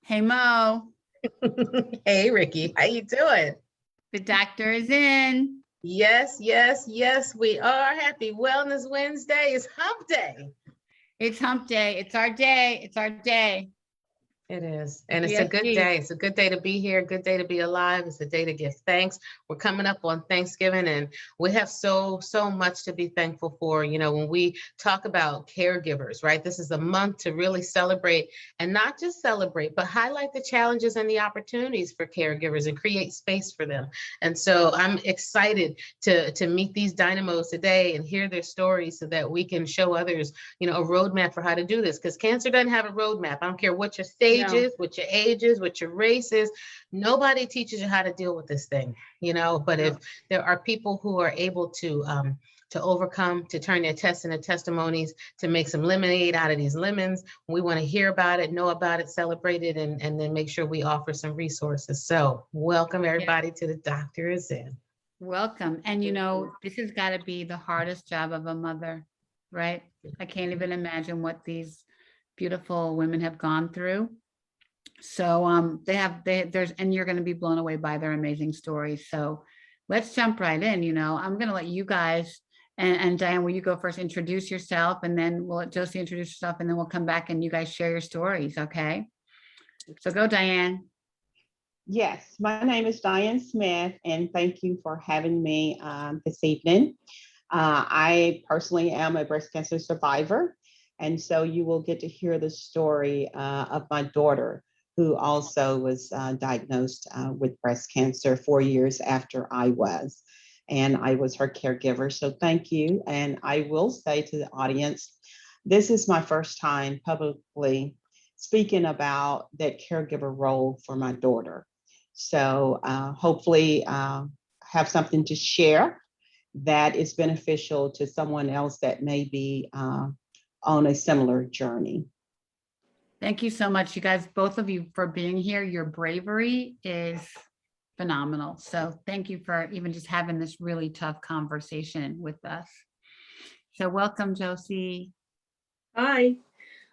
Hey Mo, Hey Ricky, how you doing? the doctor is in. Yes, yes, yes, we are. Happy Wellness Wednesday. It's hump day. It's hump day. It's our day. It's our day. It is. And it's a good GSG. day. It's a good day to be here, good day to be alive. It's a day to give thanks. We're coming up on Thanksgiving and we have so much to be thankful for. You know, when we talk about caregivers, right? This is a month to really celebrate and not just celebrate, but highlight the challenges and the opportunities for caregivers and create space for them. And so I'm excited to meet these dynamos today and hear their stories so that we can show others, a roadmap for how to do this. Because cancer doesn't have a roadmap. I don't care what your stage is, what your age is, what your race is. Nobody teaches you how to deal with this thing, But if there are people who are able to overcome, to turn their tests into testimonies, to make some lemonade out of these lemons, we want to hear about it, know about it, celebrate it, and then make sure we offer some resources. So welcome everybody to The Doctor Is In. Welcome. And this has got to be the hardest job of a mother, right? I can't even imagine what these beautiful women have gone through. So and you're going to be blown away by their amazing stories. So let's jump right in. I'm going to let you guys and Diane, will you go first, introduce yourself, and then we'll let Josie introduce herself, and then we'll come back and you guys share your stories. Okay. So go, Diane. Yes, my name is Diane Smith, and thank you for having me this evening. I personally am a breast cancer survivor, and so you will get to hear the story of my daughter, who also was diagnosed with breast cancer 4 years after I was, and I was her caregiver. So thank you. And I will say to the audience, this is my first time publicly speaking about that caregiver role for my daughter. So hopefully have something to share that is beneficial to someone else that may be on a similar journey. Thank you so much, you guys, both of you, for being here. Your bravery is phenomenal. So thank you for even just having this really tough conversation with us. So welcome, Josie. Hi,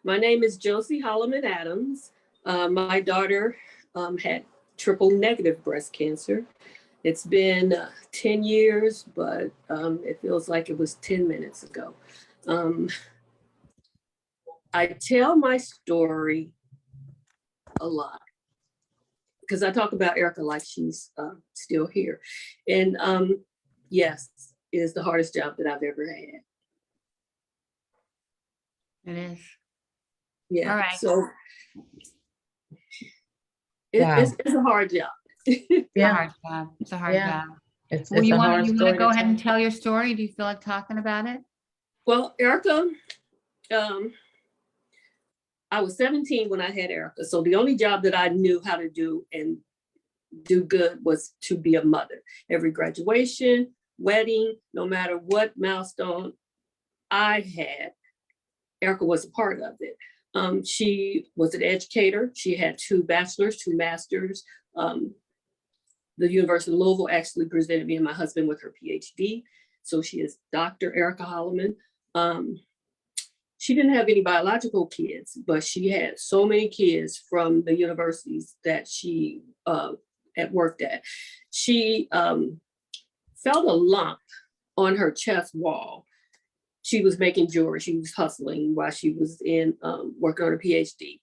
my name is Josie Holloman Adams. My daughter had triple negative breast cancer. It's been 10 years, but it feels like it was 10 minutes ago. I tell my story a lot because I talk about Erica like she's still here. And yes, it is the hardest job that I've ever had. It is. Yeah. All right. So it's a hard job. It's a hard job. It's a hard job. Well, you want to go ahead and tell your story? Do you feel like talking about it? Well, Erica, I was 17 when I had Erica. So the only job that I knew how to do and do good was to be a mother. Every graduation, wedding, no matter what milestone I had, Erica was a part of it. She was an educator. She had 2 bachelors, 2 masters. The University of Louisville actually presented me and my husband with her PhD. So she is Dr. Erica Holloman. She didn't have any biological kids, but she had so many kids from the universities that she had worked at. She felt a lump on her chest wall. She was making jewelry. She was hustling while she was in working on her PhD.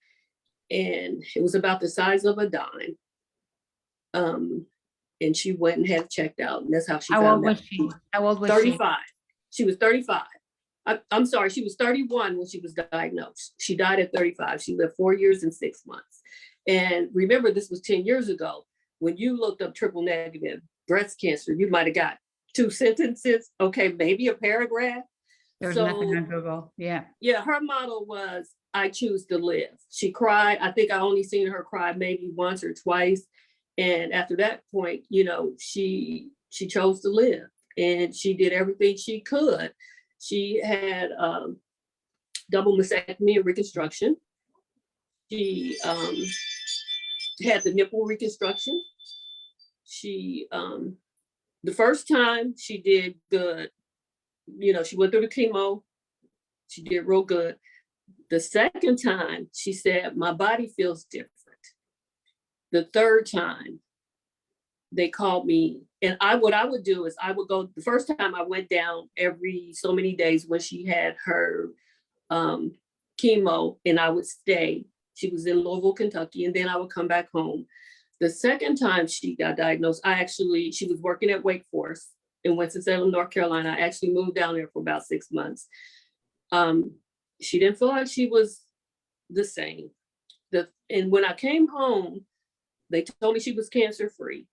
And it was about the size of a dime. And she went and had it checked out. And that's how she found out. How old was 35. She was 35. I'm sorry, she was 31 when she was diagnosed. She died at 35. She lived 4 years and 6 months. And remember, this was 10 years ago. When you looked up triple negative breast cancer, you might have got 2 sentences. Okay, maybe a paragraph. There was nothing on Google. Yeah. Yeah, her motto was, I choose to live. She cried. I think I only seen her cry maybe once or twice. And after that point, she chose to live, and she did everything she could. She had double mastectomy and reconstruction. She had the nipple reconstruction. She, the first time she did good, she went through the chemo. She did real good. The second time she said, my body feels different. The third time, they called me, and what I would do is I would go. The first time I went down every so many days when she had her chemo, and I would stay. She was in Louisville, Kentucky, and then I would come back home. The second time she got diagnosed, she was working at Wake Forest in Winston-Salem, North Carolina. I actually moved down there for about 6 months. She didn't feel like she was the same. And when I came home, they told me she was cancer-free.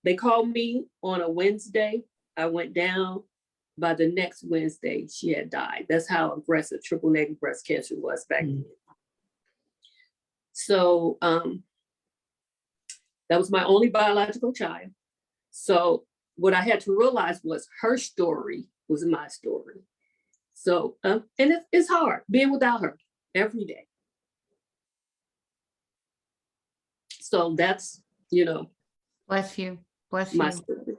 They called me on a Wednesday. I went down. By the next Wednesday, she had died. That's how aggressive triple negative breast cancer was back then. So that was my only biological child. So what I had to realize was her story was my story. So, and it's hard being without her every day. So that's, Bless you. Bless my you. story.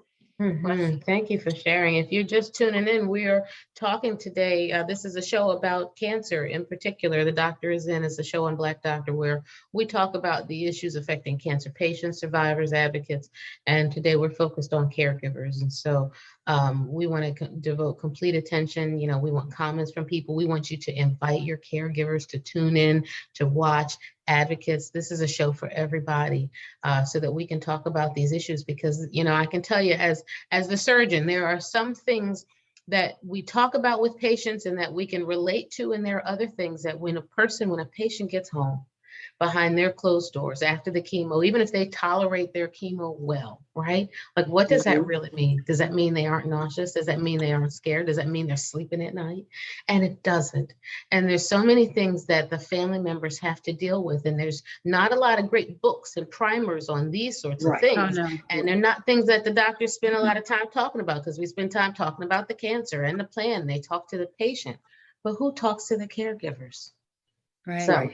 Thank you for sharing. If you're just tuning in, we're talking today. This is a show about cancer in particular. The Doctor is In is a show on Black Doctor where we talk about the issues affecting cancer patients, survivors, advocates, and today we're focused on caregivers. And so we want to devote complete attention. We want comments from people. We want you to invite your caregivers to tune in, to watch. Advocates, this is a show for everybody, so that we can talk about these issues, because I can tell you as the surgeon, there are some things that we talk about with patients and that we can relate to, and there are other things that when a patient gets home behind their closed doors after the chemo, even if they tolerate their chemo well, right? Like, what does that really mean? Does that mean they aren't nauseous? Does that mean they aren't scared? Does that mean they're sleeping at night? And it doesn't. And there's so many things that the family members have to deal with. And there's not a lot of great books and primers on these sorts of things. Oh, no. And they're not things that the doctors spend a lot of time talking about, because we spend time talking about the cancer and the plan. They talk to the patient, but who talks to the caregivers? Right. So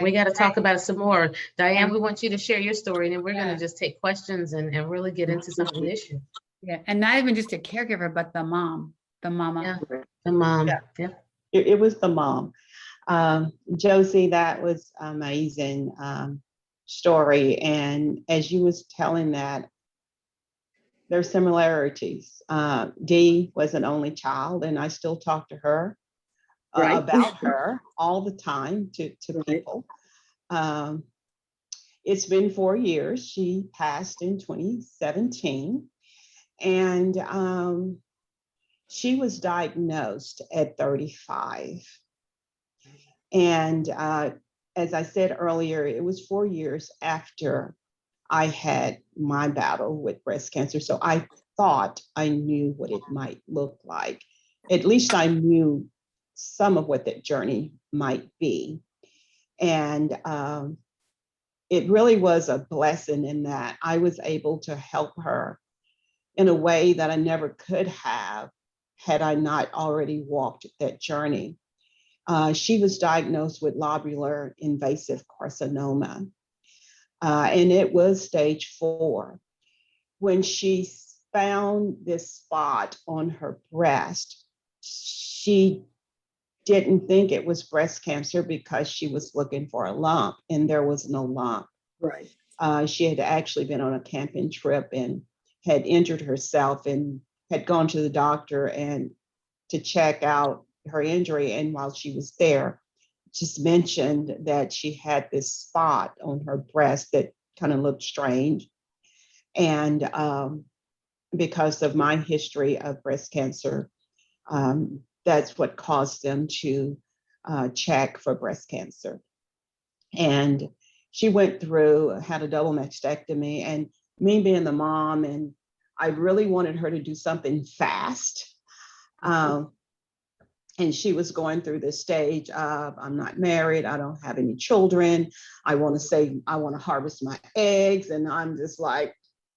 we got to talk about it some more. Diane, Yeah. we want you to share your story, and then we're going Yeah. to just take questions and really get into some of the issues. Yeah. And not even just a caregiver, but the mom, the mama. Yeah, the mom. Yeah. Yeah. It was the mom. Josie, that was amazing story. And as you was telling that, there's similarities. Dee was an only child, and I still talk to her Right. about her all the time to Right. people. It's been 4 years. She passed in 2017, and she was diagnosed at 35. And as I said earlier, it was 4 years after I had my battle with breast cancer. So I thought I knew what it might look like. At least I knew some of what that journey might be. And it really was a blessing in that I was able to help her in a way that I never could have had I not already walked that journey. She was diagnosed with lobular invasive carcinoma, and it was stage 4. When she found this spot on her breast, she didn't think it was breast cancer because she was looking for a lump, and there was no lump. Right. She had actually been on a camping trip and had injured herself and had gone to the doctor and to check out her injury. And while she was there, just mentioned that she had this spot on her breast that kind of looked strange. And because of my history of breast cancer, that's what caused them to check for breast cancer. And she went through, had a double mastectomy, and me being the mom, and I really wanted her to do something fast. And she was going through this stage of, I'm not married, I don't have any children, I want to harvest my eggs. And I'm just like,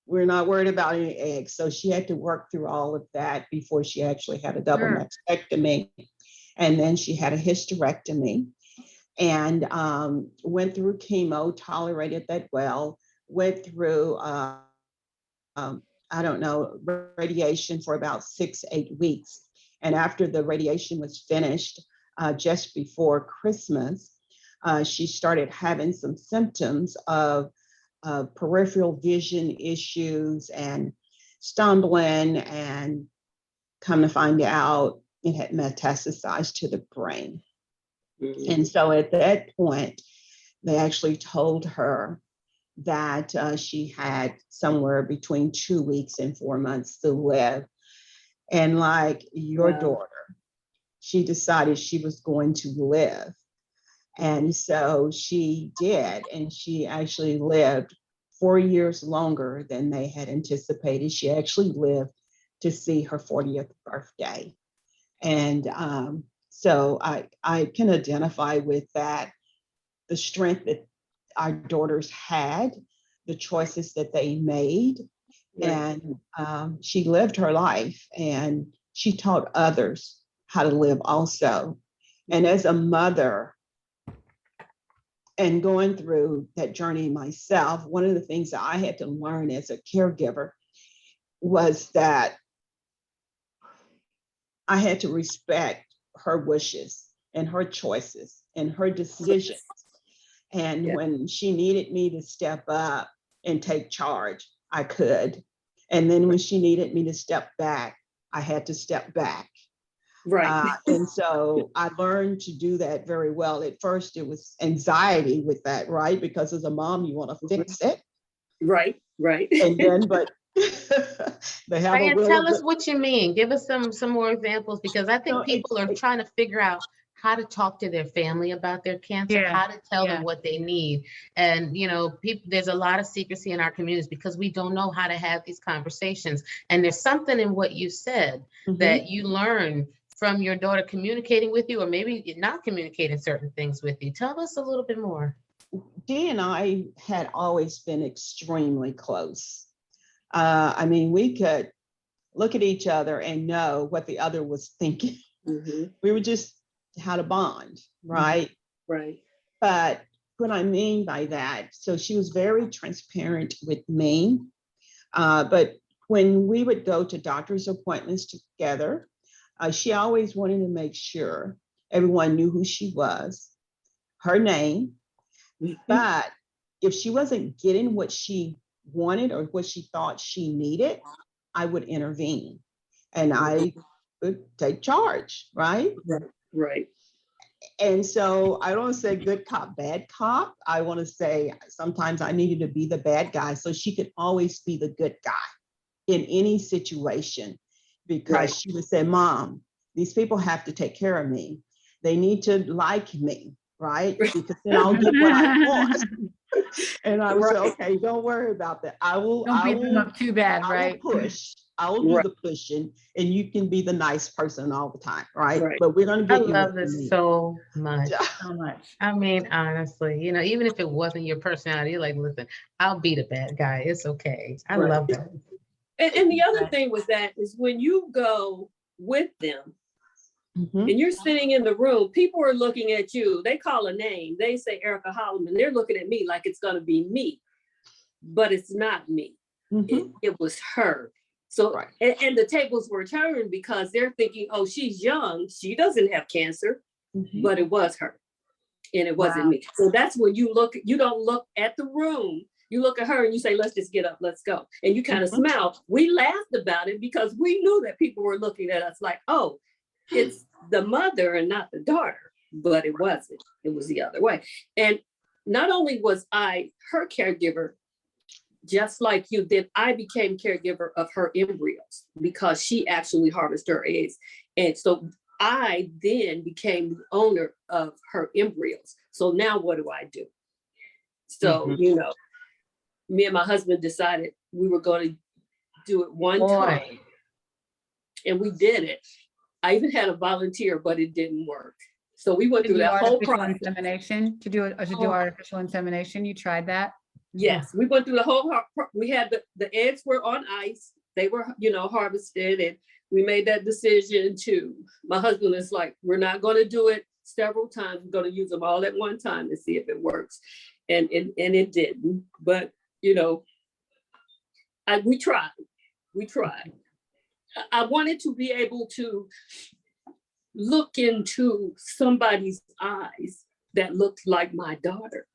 we're not worried about any eggs. So she had to work through all of that before she actually had a double mastectomy. And then she had a hysterectomy, and went through chemo, tolerated that well, went through, radiation for about 6-8 weeks. And after the radiation was finished, just before Christmas, she started having some symptoms of peripheral vision issues and stumbling, and come to find out it had metastasized to the brain. And so at that point, they actually told her that she had somewhere between 2 weeks and 4 months to live. And like your Wow. daughter, she decided she was going to live. And so she did. And she actually lived 4 years longer than they had anticipated. She actually lived to see her 40th birthday. And so I can identify with that, the strength that our daughters had, the choices that they made. Right. And she lived her life, and she taught others how to live also. And as a mother and going through that journey myself, one of the things that I had to learn as a caregiver was that I had to respect her wishes and her choices and her decisions. And Yeah. when she needed me to step up and take charge, I could. And then when she needed me to step back, I had to step back. Right. And so I learned to do that very well. At first, it was anxiety with that, right? Because as a mom, you want to fix it. Right. Right. And then, but they have a Diane, will. tell us what you mean. Give us some more examples, because I think No, people are trying to figure out how to talk to their family about their cancer, Yeah, how to tell yeah. them what they need. And, people, there's a lot of secrecy in our communities because we don't know how to have these conversations. And there's something in what you said that you learn from your daughter communicating with you, or maybe not communicating certain things with you. Tell us a little bit more. Dee and I had always been extremely close. I mean, we could look at each other and know what the other was thinking. We were just had a bond, right? Right. But what I mean by that, so she was very transparent with me. But when we would go to doctor's appointments together, she always wanted to make sure everyone knew who she was, her name. But if she wasn't getting what she wanted or what she thought she needed, I would intervene and I would take charge, right? Right. And so I don't say good cop, bad cop. I want to say sometimes I needed to be the bad guy so she could always be the good guy in any situation, because she would say, Mom, these people have to take care of me. They need to like me, right? Because then I'll get what I want. And I would say, okay, don't worry about that. Don't beat them up too bad, right? push. I will do the pushing, and you can be the nice person all the time, right? Right. But we're going to I get you love what you this need. so much. So much. I mean, honestly, even if it wasn't your personality, you're like, listen, I'll be the bad guy. It's okay. I Right. love that. And the other thing with that is when you go with them and you're sitting in the room, people are looking at you. They call a name. They say Erica Holloman. They're looking at me like it's going to be me, but it's not me. It was her. So, and the tables were turned because they're thinking, oh, she's young. She doesn't have cancer, but it was her. And it wasn't me. So that's when you don't look at the room. You look at her and you say, let's just get up, let's go. And you kind of smile. We laughed about it because we knew that people were looking at us like, oh, it's the mother and not the daughter. But it wasn't. It was the other way. And not only was I her caregiver, just like you, then I became caregiver of her embryos because she actually harvested her eggs. And so I then became the owner of her embryos. So now what do I do? So, me and my husband decided we were going to do it one time. And we did it. I even had a volunteer, but it didn't work. So we went through that whole process. To do artificial insemination, you tried that? Yes, we went through the whole, we had the eggs were on ice. They were, harvested, and we made that decision my husband is like, we're not going to do it several times. We're going to use them all at one time and see if it works. And it didn't, but we tried. I wanted to be able to look into somebody's eyes that looked like my daughter.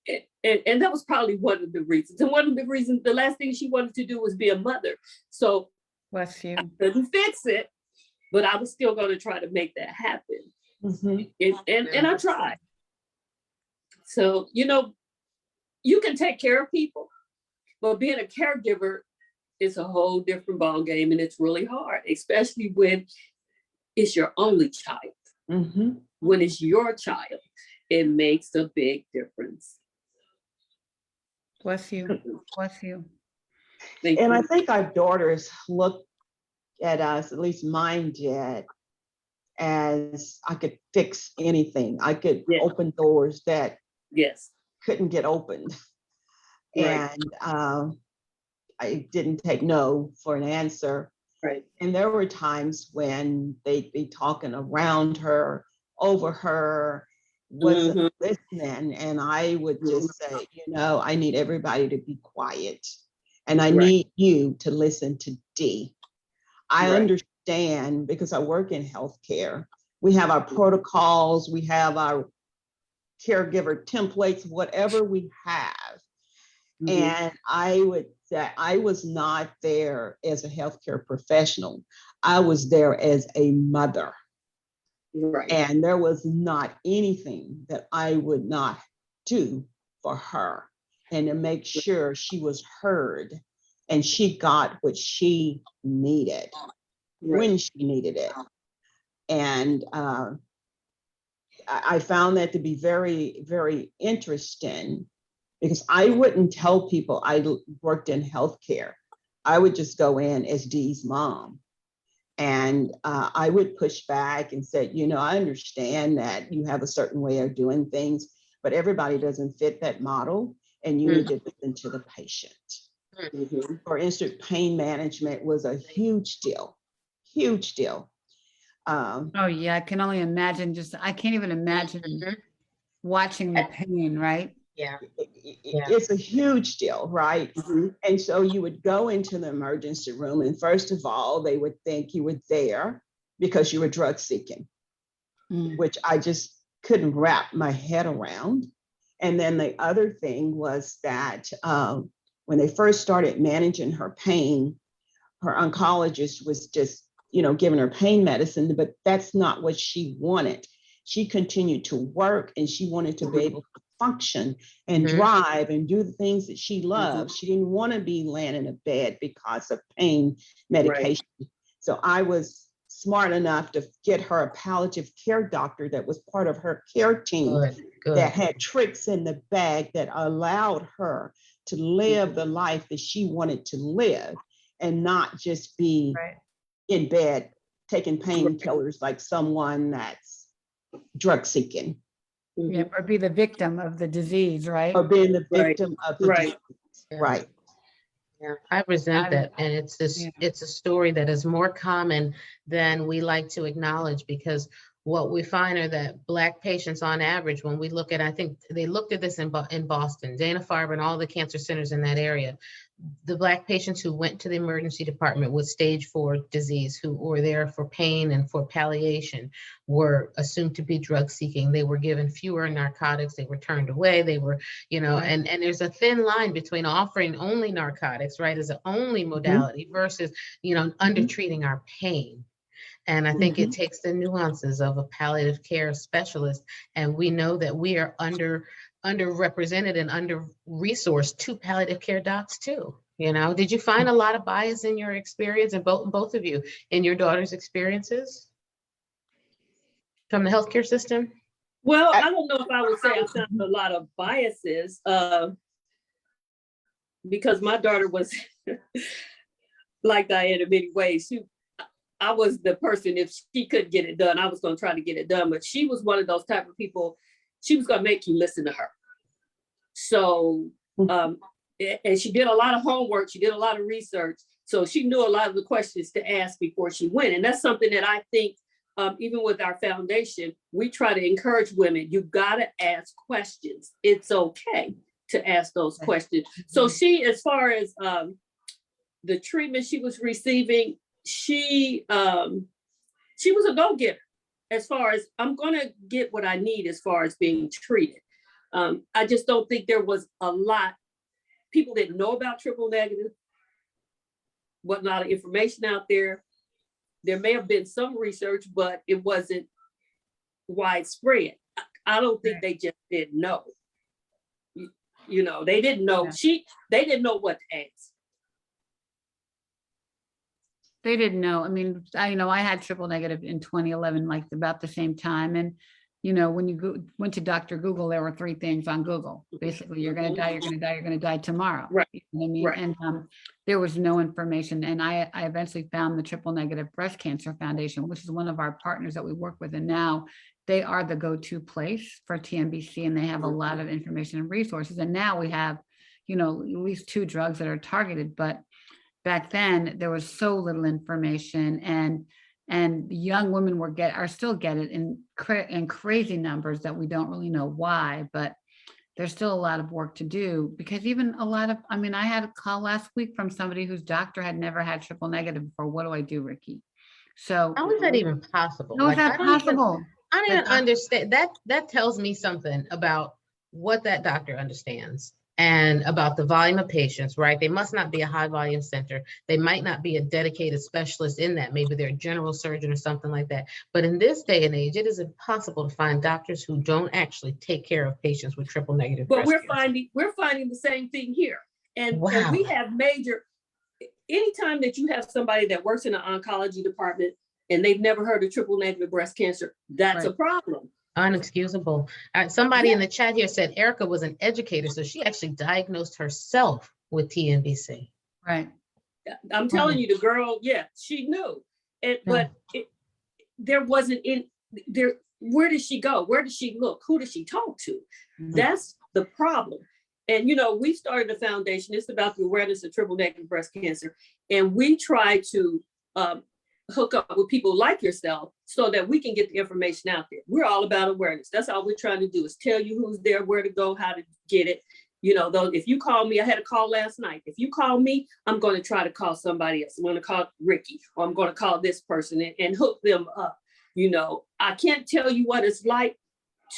And that was probably one of the reasons. And one of the reasons, the last thing she wanted to do was be a mother. So Bless you. I couldn't fix it, but I was still going to try to make that happen. Mhm. And I tried. So, you know, you can take care of people, but being a caregiver is a whole different ballgame, and it's really hard, especially when it's your only child. Mhm. When it's your child, it makes a big difference. Bless you. Bless you. Thank And I you. think our daughters look at us, at least mine did, as I could fix anything. I could Yeah. open doors that Yes. couldn't get opened. Right. And I didn't take no for an answer. Right. And there were times when they'd be talking around her, over her, wasn't Mhm. listening. And I would just say, you know, I need everybody to be quiet. And I Right. need you to listen to D. I Right. understand because I work in healthcare. We have our protocols, we have our caregiver templates, whatever we have. Mhm. And I would say I was not there as a healthcare professional. I was there as a mother. Right. And there was not anything that I would not do for her and to make sure she was heard and she got what she needed Right. when she needed it. And I found that to be very, very interesting because I wouldn't tell people I worked in healthcare. I would just go in as Dee's mom. And I would push back and say, you know, I understand that you have a certain way of doing things, but everybody doesn't fit that model. And you need to listen to the patient. Mhm. For instance, pain management was a huge deal, huge deal. Oh yeah, I can only imagine. I can't even imagine Mhm. watching the pain, right? Yeah. It's a huge deal, right? Mhm. And so you would go into the emergency room, and first of all, they would think you were there because you were drug seeking, Mm. which I just couldn't wrap my head around. And then the other thing was that when they first started managing her pain, her oncologist was just, you know, giving her pain medicine, but that's not what she wanted. She continued to work and she wanted to be able to function and Mhm. drive and do the things that she loved. She didn't want to be laying in a bed because of pain medication. So I was smart enough to get her a palliative care doctor that was part of her care team Good. Good. that had tricks in the bag that allowed her to live the life that she wanted to live and not just be Right. in bed taking painkillers like someone that's drug seeking Yeah, or be the victim of the disease, right? or being the Right. victim of the Right. disease. Right. Yeah, I resent I'm- that. And it's this, yeah. it's a story that is more common than we like to acknowledge because what we find are that Black patients on average, when we look at, I think they looked at this in Boston, Dana-Farber and all the cancer centers in that area, the Black patients who went to the emergency department with stage 4 disease, who were there for pain and for palliation, were assumed to be drug seeking. They were given fewer narcotics. They were turned away. They were, you know, Right. and there's a thin line between offering only narcotics, right, as the only modality versus, you know, undertreating our pain. And I think it takes the nuances of a palliative care specialist. And we know that we are underrepresented and under-resourced to palliative care docs too. You know, did you find a lot of bias in your experience, and both of you, in your daughter's experiences from the healthcare system? Well, I don't know if I would say I found a lot of biases because my daughter was like Diana in many ways. I was the person, if she couldn't get it done, I was going to try to get it done. But she was one of those type of people, she was going to make you listen to her. So, and she did a lot of homework. She did a lot of research. So she knew a lot of the questions to ask before she went. And that's something that I think, even with our foundation, we try to encourage women. You got to ask questions. It's okay to ask those questions. So she, as far as the treatment she was receiving, she was a go-getter as far as I'm going to get what I need as far as being treated. I just don't think there was a lot. People didn't know about triple negative. Wasn't a lot of information out there. There may have been some research, but it wasn't widespread. I don't think they just didn't know. You know, they didn't know. Yeah. They didn't know what to ask. They didn't know. I mean, I had triple negative in 2011, like about the same time. And, when you went to Dr. Google, there were 3 things on Google. Basically, you're going to die, you're going to die, you're going to die tomorrow. Right. You know what I mean? Right. And there was no information. And I eventually found the Triple Negative Breast Cancer Foundation, which is one of our partners that we work with. And now they are the go-to place for TNBC, and they have a lot of information and resources. And now we have, at least 2 drugs that are targeted. But back then there was so little information, and young women are still get it in crazy numbers that we don't really know why, but there's still a lot of work to do, because even a lot of, I had a call last week from somebody whose doctor had never had triple negative before. What do I do, Ricky? So How is that even possible? how is that possible? I don't even But- understand. That tells me something about what that doctor understands and about the volume of patients, right? They must not be a high volume center. They might not be a dedicated specialist in that. Maybe they're a general surgeon or something like that. But in this day and age, it is impossible to find doctors who don't actually take care of patients with triple negative But breast we're cancer. finding the same thing here. And Wow. we have anytime that you have somebody that works in an oncology department and they've never heard of triple negative breast cancer, that's a Right. problem. Unexcusable. Somebody in the chat here said Erica was an educator, so she actually diagnosed herself with TNBC. Right. I'm telling you, the girl, she knew. But there wasn't there. Where did she go? Where did she look? Who did she talk to? Mhm. That's the problem. And, we started a foundation. It's about the awareness of triple negative breast cancer. And we try to hook up with people like yourself so that we can get the information out there. We're all about awareness. That's all we're trying to do, is tell you who's there, where to go, how to get it. Though, if you call me, I had a call last night. If you call me, I'm going to try to call somebody else. I'm going to call Ricky, or I'm going to call this person and hook them up. I can't tell you what it's like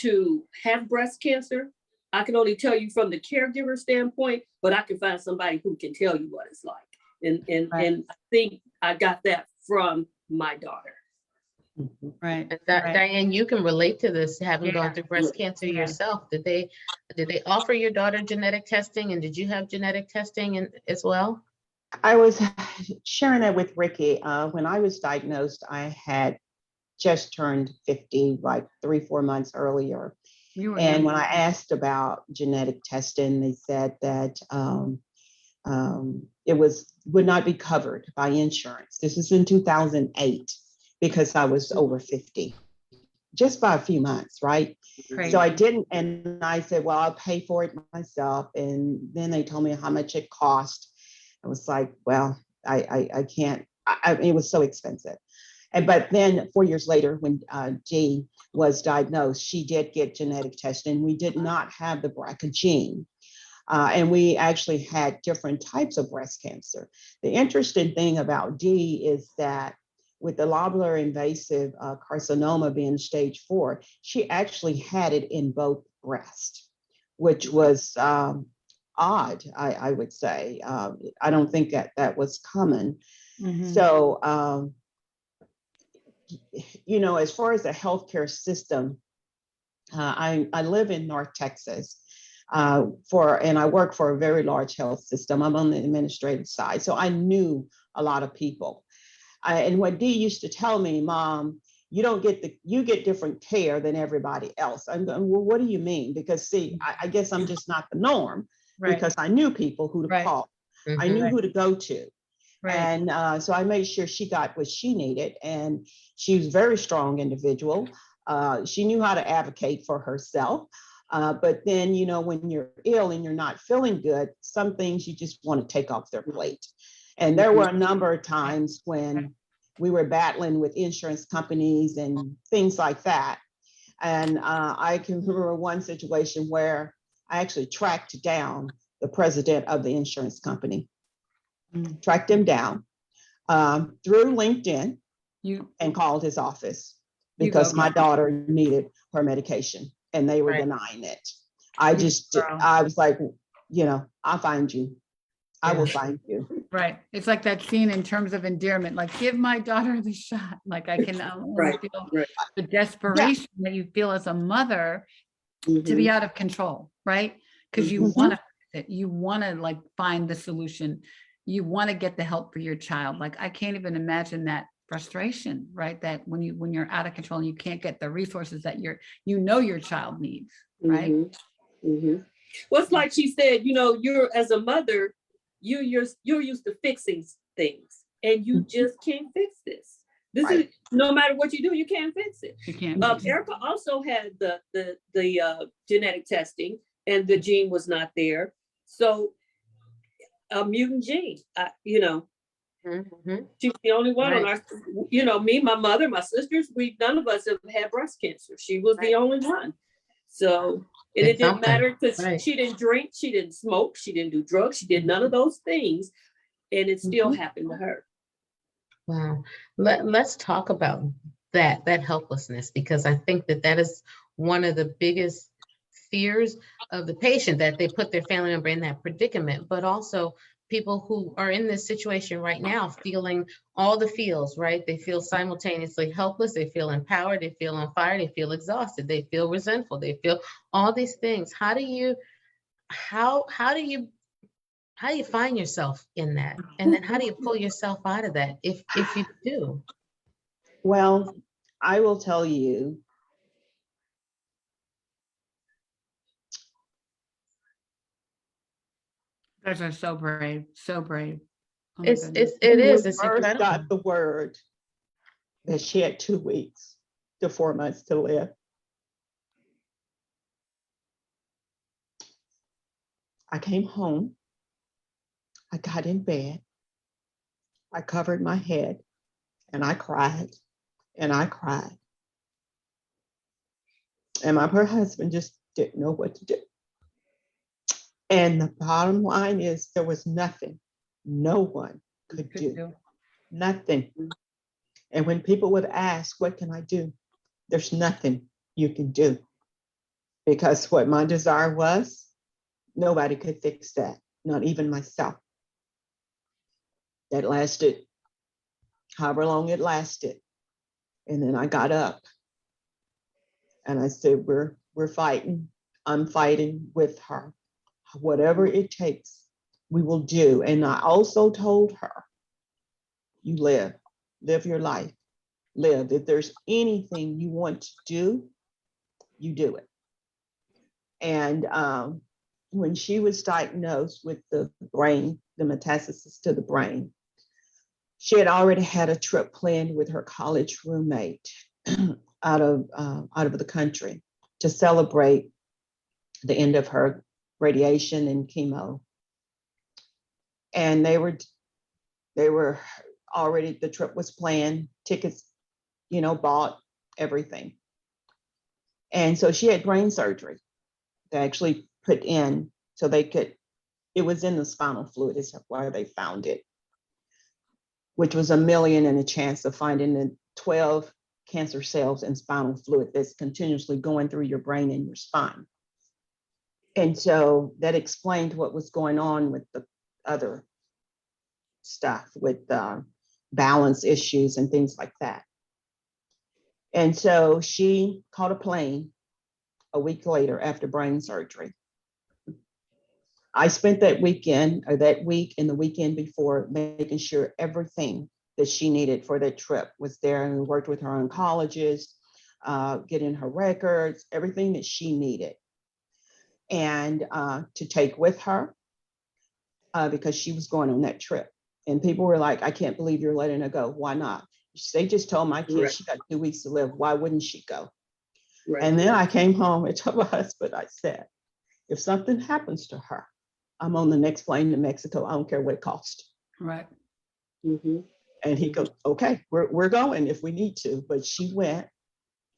to have breast cancer. I can only tell you from the caregiver standpoint, but I can find somebody who can tell you what it's like. And I think I got that from my daughter. Right. And right. Diane, you can relate to this, having Yeah. gone through breast cancer Yeah. yourself. Did they offer your daughter genetic testing, and did you have genetic testing as well? I was sharing that with Ricky. When I was diagnosed, I had just turned 50, like 3-4 months earlier. You were And young. when I asked about genetic testing, they said that it would not be covered by insurance. This was in 2008, because I was over 50, just by a few months, right? Crazy. So I didn't, and I said, well, I'll pay for it myself. And then they told me how much it cost. I was like, well, I can't, it was so expensive. But then 4 years later, when Dee was diagnosed, she did get genetic testing. We did not have the BRCA gene. And we actually had different types of breast cancer. The interesting thing about Dee is that with the lobular invasive carcinoma being stage 4, she actually had it in both breasts, which was odd, I would say. I don't think that was common. Mhm. So, as far as the healthcare system, I live in North Texas. And I work for a very large health system. I'm on the administrative side, so I knew a lot of people. And what Dee used to tell me, Mom, you get different care than everybody else. I'm going, well, what do you mean? Because see, I guess I'm just not the norm, Right. because I knew people who to Right. call. I Mhm. knew Right. who to go to. Right. And so I made sure she got what she needed. And she was a very strong individual. She knew how to advocate for herself. But then, when you're ill and you're not feeling good, some things you just want to take off their plate. And there were a number of times when we were battling with insurance companies and things like that. And I can remember one situation where I actually tracked down the president of the insurance company, tracked him down through LinkedIn You and called his office You because go. my daughter needed her medication and they were Right. denying it. I Yeah, just, girl. I was like, I'll find you. I will find you. Right. It's like that scene in Terms of Endearment, like give my daughter the shot. Like I can Right, almost feel right. the desperation that you feel as a mother to Mhm. be out of control, right? Because you Mhm. want to fix it. You want to like find the solution. You want to get the help for your child. Like I can't even imagine that frustration, right? That when you're out of control and you can't get the resources that your child needs, right? Mhm. Mhm. Well, it's like she said, you're as a mother, you're used to fixing things, and you just can't fix this. This Right. is no matter what you do, you can't fix it. You can't. fix it. Erica also had the genetic testing, and the gene was not there, so a mutant gene. Mhm. She's the only one on Right. our, me, my mother, my sisters, none of us have had breast cancer. She was the Right. only one. So, and It's it didn't something. matter because Right. she didn't drink, she didn't smoke, she didn't do drugs, she did none of those things. And it still Mhm. happened to her. Wow. Let's talk about that helplessness, because I think that is one of the biggest fears of the patient, that they put their family member in that predicament, but also people who are in this situation right now feeling all the feels, right? They feel simultaneously helpless, they feel empowered, they feel on fire, they feel exhausted, they feel resentful, they feel all these things. How do you find yourself in that? And then how do you pull yourself out of that if you do? Well, I will tell you, You guys are so brave. So brave. Oh my It's goodness. it's it when we is it's first incredible. got the word that she had 2 weeks to 4 months to live, I came home, I got in bed, I covered my head, and I cried and I cried. And my poor husband just didn't know what to do. And the bottom line is there was nothing no one could do. Nothing. And when people would ask, what can I do? There's nothing you can do. Because what my desire was, nobody could fix that, not even myself. That lasted however long it lasted. And then I got up and I said, we're fighting. I'm fighting with her. Whatever it takes, we will do. And I also told her, you live your life, live. If there's anything you want to do, you do it. And when she was diagnosed with the brain, the metastasis to the brain, she had already had a trip planned with her college roommate out of the country to celebrate the end of her radiation and chemo. And they were already, the trip was planned, tickets, bought, everything. And so she had brain surgery. They actually put in so they could, it was in the spinal fluid, is where they found it, which was 1,000,000 and a chance of finding the 12 cancer cells in spinal fluid that's continuously going through your brain and your spine. And so that explained what was going on with the other stuff, with balance issues and things like that. And so she caught a plane a week later after brain surgery. I spent that weekend, or that week and the weekend before, making sure everything that she needed for that trip was there. And we worked with her oncologist, getting her records, everything that she needed. And to take with her, because she was going on that trip. And people were like, I can't believe you're letting her go. Why not? They just told my kid she got 2 weeks to live. Why wouldn't she go? Right. And then I came home and told my husband, I said, if something happens to her, I'm on the next plane to Mexico. I don't care what it costs. Right. Mhm. And he goes, okay, we're going if we need to. But she went,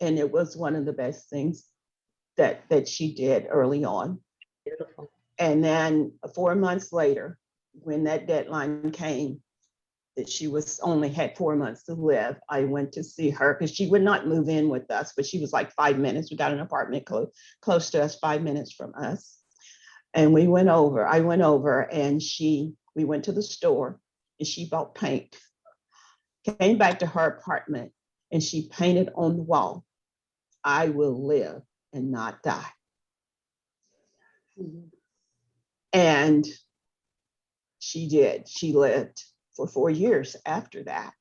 and it was one of the best things that she did early on. Beautiful. And then 4 months later, when that deadline came, that she was only had 4 months to live, I went to see her because she would not move in with us, but she was like 5 minutes. We got an apartment close to us, 5 minutes from us. And I went over and we went to the store and she bought paint, came back to her apartment and she painted on the wall, "I will live and not die." Mhm. And she did. She lived for 4 years after that.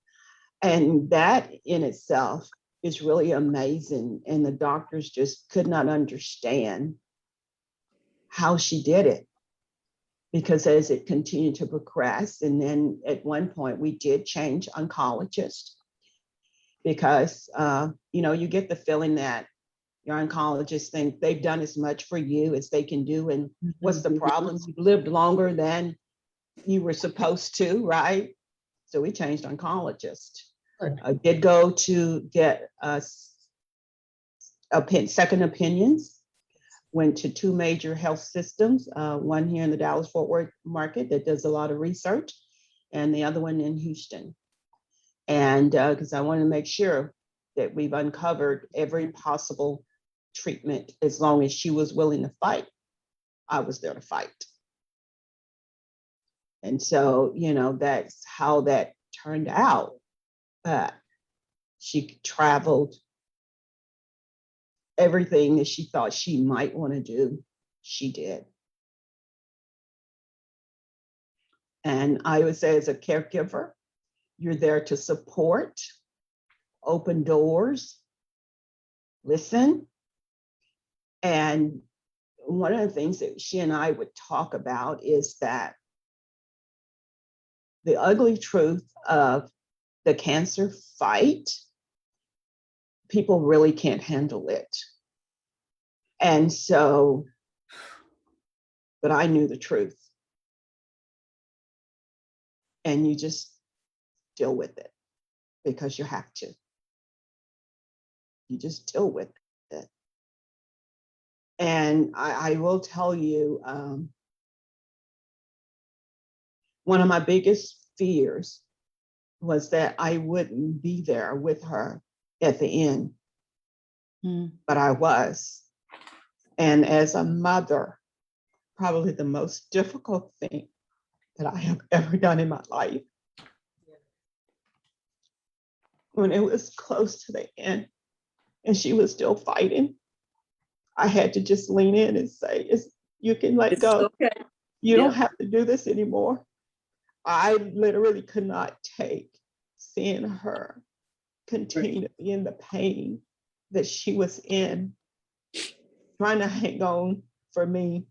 And that in itself is really amazing. And the doctors just could not understand how she did it. Because as it continued to progress, and then at one point we did change oncologists because, you get the feeling that your oncologists think they've done as much for you as they can do. And what's the problem? You've lived longer than you were supposed to, right? So we changed oncologists. Good. I did go to get second opinions. Went to 2 major health systems, one here in the Dallas-Fort Worth market that does a lot of research, and the other one in Houston. And because I want to make sure that we've uncovered every possible treatment, as long as she was willing to fight, I was there to fight. And so, that's how that turned out. But she traveled. Everything that she thought she might want to do, she did. And I would say, as a caregiver, you're there to support, open doors, listen. And one of the things that she and I would talk about is that the ugly truth of the cancer fight, people really can't handle it. And so, but I knew the truth. And you just deal with it because you have to. You just deal with it. And I will tell you, one of my biggest fears was that I wouldn't be there with her at the end, but I was. And as a mother, probably the most difficult thing that I have ever done in my life. When it was close to the end and she was still fighting, I had to just lean in and say, you can let It's go. okay. You don't Yeah. have to do this anymore. I literally could not take seeing her continue to be in the pain that she was in, trying to hang on for me.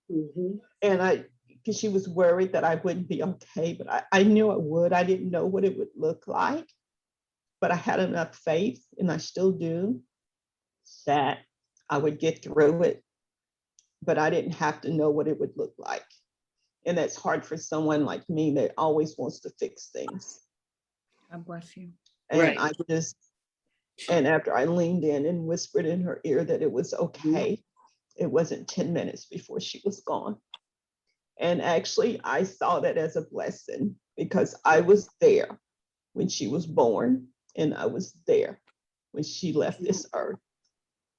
Mhm. And because she was worried that I wouldn't be okay, but I knew I would. I didn't know what it would look like, but I had enough faith, and I still do, that I would get through it. But I didn't have to know what it would look like. And that's hard for someone like me that always wants to fix things. God bless you. And Right. and after I leaned in and whispered in her ear that it was okay, it wasn't 10 minutes before she was gone. And actually, I saw that as a blessing because I was there when she was born, and I was there when she left this earth.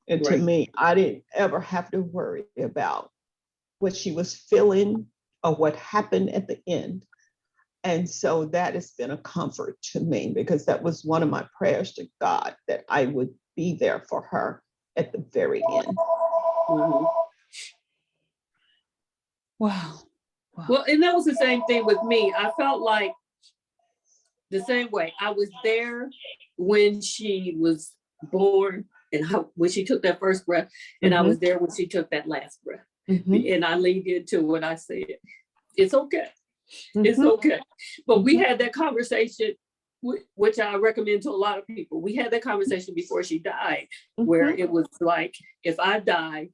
And to Right. me, I didn't ever have to worry about what she was feeling or what happened at the end. And so that has been a comfort to me, because that was one of my prayers to God, that I would be there for her at the very end. Mhm. Wow. Wow. Well, and that was the same thing with me. I felt like the same way. I was there when she was born and when she took that first breath, and I was there when she took that last breath. Mhm. And I leaned into what I said. It's okay. It's Mhm. okay. But we had that conversation, which I recommend to a lot of people. We had that conversation before she died, where Mhm. it was like, if I die,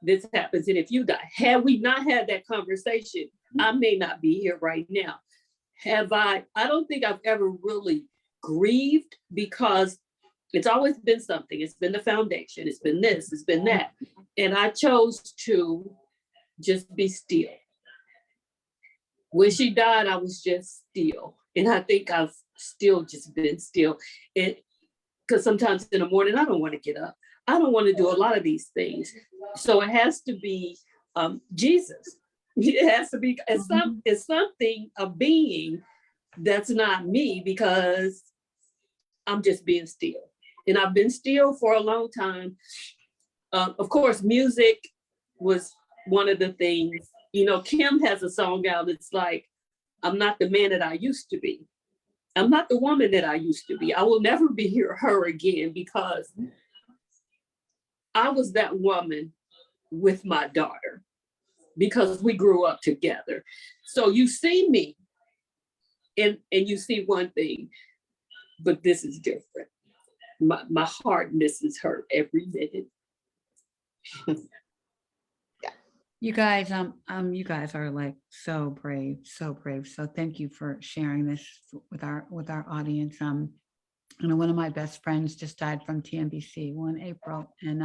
this happens. And if you die, had we not had that conversation, I may not be here right now. I don't think I've ever really grieved, because it's always been something. It's been the foundation. It's been this, it's been that. And I chose to just be still. When she died, I was just still. And I think I've still just been still. Because sometimes in the morning, I don't want to get up. I don't want to do a lot of these things. So it has to be Jesus. It has to be, it's something, a being that's not me, because I'm just being still. And I've been still for a long time. Of course, music was one of the things. You know, Kim has a song out that's like, I'm not the man that I used to be. I'm not the woman that I used to be. I will never be her again, because I was that woman with my daughter, because we grew up together. So you see me and you see one thing, but this is different. My heart misses her every minute. You guys, you guys are like so brave, so brave. So thank you for sharing this with our audience. You know, one of my best friends just died from TNBC in April, and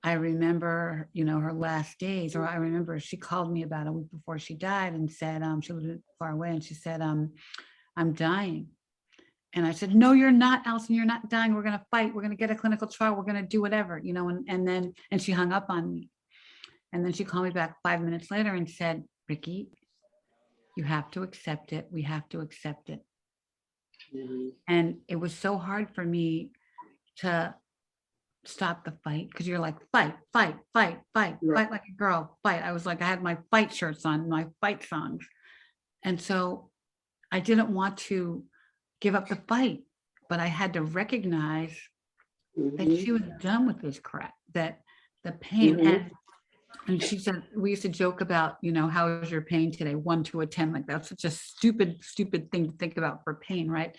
I remember, you know, her last days, or I remember she called me about a week before she died and said, she lived far away, and she said, I'm dying. And I said, no, you're not, Allison, you're not dying. We're going to fight. We're going to get a clinical trial. We're going to do whatever, you know, and she hung up on me. And then she called me back 5 minutes later and said, Ricky, you have to accept it. We have to accept it. Mm-hmm. And it was so hard for me to stop the fight, because you're like, fight, fight, fight, fight, Right. fight like a girl, fight. I was like, I had my fight shirts on, my fight songs. And so I didn't want to give up the fight, but I had to recognize that she was done with this crap, that the pain. Mhm. And she said, we used to joke about, you know, how is your pain today? 1 to a 10, like that's such a stupid thing to think about for pain, right?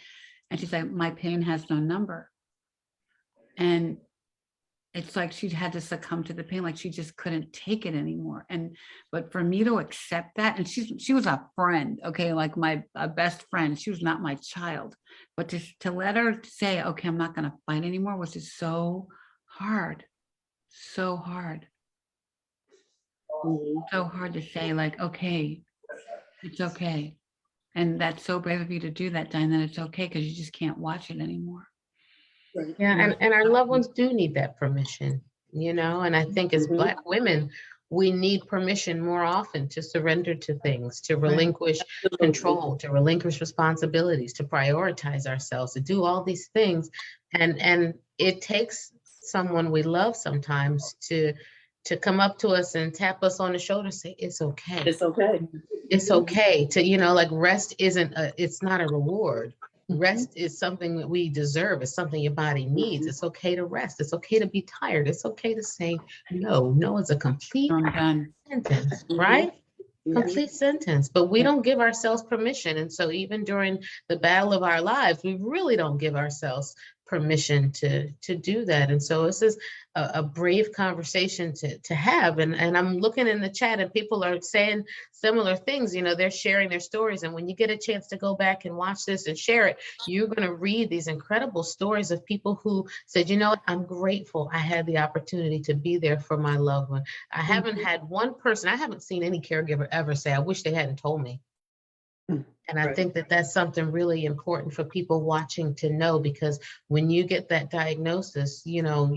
And she's like, my pain has no number. And it's like she had to succumb to the pain, like she just couldn't take it anymore. But for me to accept that, and she was a friend, okay, like my best friend, she was not my child, but to let her say, okay, I'm not going to fight anymore, was just so hard, so hard, Mhm. so hard to say, like, okay, it's okay. And that's so brave of you to do that, Diane, that it's okay, because you just can't watch it anymore. Right. Yeah, and our loved ones do need that permission, you know, and I think as Mhm. Black women, we need permission more often to surrender to things, to relinquish control, to relinquish responsibilities, to prioritize ourselves, to do all these things. And it takes someone we love sometimes to come up to us and tap us on the shoulder, say, it's okay. It's okay. It's okay to, you know, like rest it's not a reward. Rest is something that we deserve. It's something your body needs. It's okay to rest. It's okay to be tired. It's okay to say no. No is a complete I'm done. sentence, Mhm. right? Mhm. Complete sentence, but we Yeah. don't give ourselves permission. And so even during the battle of our lives, we really don't give ourselves permission to do that. And so this is a brave conversation to have. And I'm looking in the chat and people are saying similar things, you know, they're sharing their stories. And when you get a chance to go back and watch this and share it, you're going to read these incredible stories of people who said, you know what, I'm grateful I had the opportunity to be there for my loved one. I haven't had one person, I haven't seen any caregiver ever say, I wish they hadn't told me. And I Right. think that that's something really important for people watching to know, because when you get that diagnosis, you know,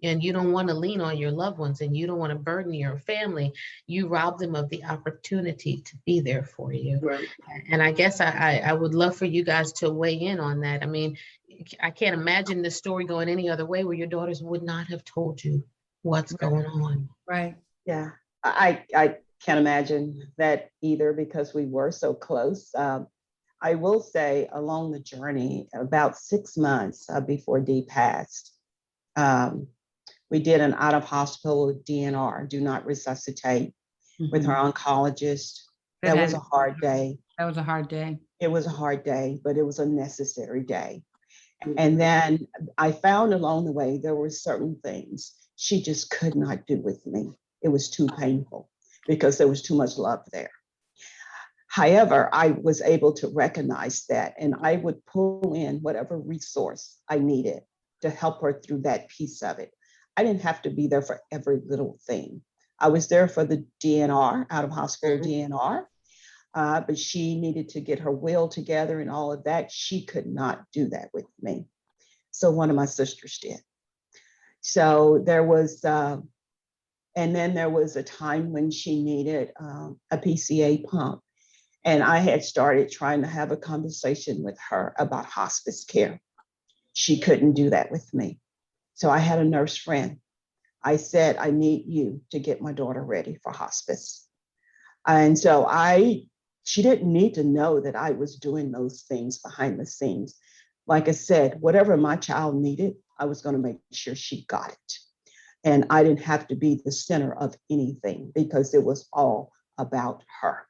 and you don't want to lean on your loved ones and you don't want to burden your family, you rob them of the opportunity to be there for you. Right. And I guess I would love for you guys to weigh in on that. I mean, I can't imagine this story going any other way where your daughters would not have told you what's going on. Right. Yeah, I can't imagine that either, because we were so close. I will say along the journey, about 6 months before Dee passed, we did an out of hospital DNR, do not resuscitate, with her oncologist. That was a hard day. That was a hard day. It was a hard day, but it was a necessary day. And then I found along the way, there were certain things she just could not do with me. It was too painful because there was too much love there. However, I was able to recognize that, and I would pull in whatever resource I needed to help her through that piece of it. I didn't have to be there for every little thing. I was there for the DNR, out of hospital DNR. but she needed to get her will together and all of that. She could not do that with me. So one of my sisters did. So there was, and then there was a time when she needed a PCA pump. And I had started trying to have a conversation with her about hospice care. She couldn't do that with me. So I had a nurse friend. I said, I need you to get my daughter ready for hospice. And so she didn't need to know that I was doing those things behind the scenes. Like I said, whatever my child needed, I was going to make sure she got it. And I didn't have to be the center of anything because it was all about her.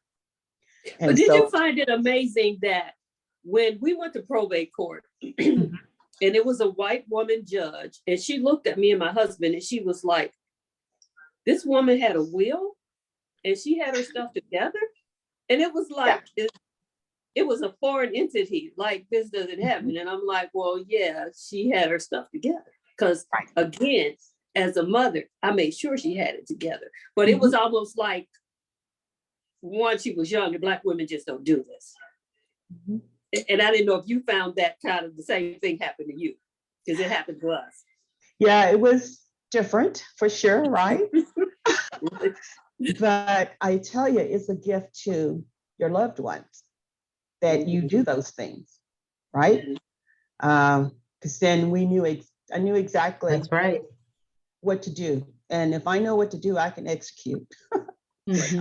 But did you find it amazing that when we went to probate court and it was a white woman judge, and she looked at me and my husband and she was like, this woman had a will and she had her stuff together? And it was like, it was a foreign entity, like this doesn't happen. And I'm like, well, yeah, she had her stuff together. Because again, as a mother, I made sure she had it together. But it was almost like, one, she was young and Black women just don't do this. And I didn't know if you found that kind of the same thing happened to you, because it happened to us. Yeah, it was different for sure, right? But I tell you, it's a gift to your loved ones that you do those things, right? Because then I knew exactly That's right. what to do. And if I know what to do, I can execute.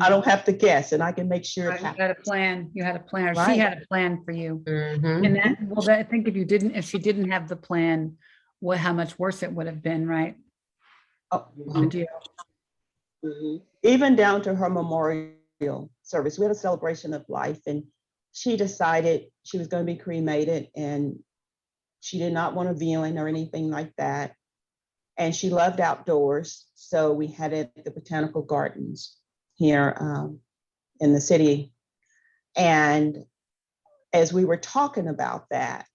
I don't have to guess, and I can make sure it You happens. had a plan. You had a plan. Or Right. she had a plan for you. Mhm. And that, well, I think if she didn't have the plan, how much worse it would have been, right? Oh, The deal. even down to her memorial service. We had a celebration of life, and she decided she was going to be cremated, and she did not want a viewing or anything like that. And she loved outdoors. So we had it at the Botanical Gardens here in the city. And as we were talking about that,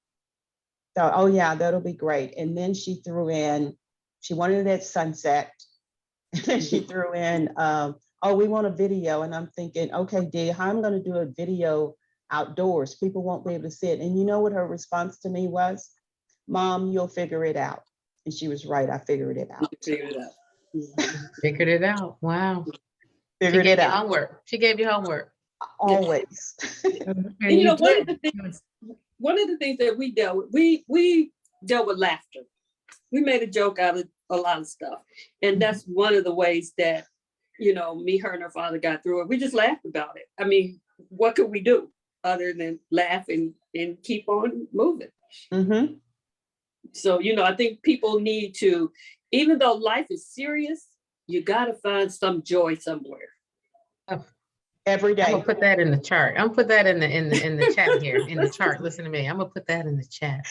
thought, oh yeah, that'll be great. And then she threw in, she wanted it at sunset. And then she threw in, oh, we want a video. And I'm thinking, okay, Dee, how am I going to do a video outdoors? People won't be able to see it. And you know what her response to me was? Mom, you'll figure it out. And she was right. I figured it out. Figured it out. Wow. Figured it out. Homework. She gave you homework. Always. And And you know, one did. of the things that we dealt with, we dealt with laughter. We made a joke out of a lot of stuff. And that's one of the ways that, you know, me, her, and her father got through it. We just laughed about it. I mean, what could we do other than laugh and keep on moving? Mm-hmm. So, you know, I think people need to, even though life is serious, you got to find some joy somewhere. Every day. I'm gonna put that in the chart. I'm gonna put that in the chat here, in the chart. Listen to me. I'm gonna put that in the chat.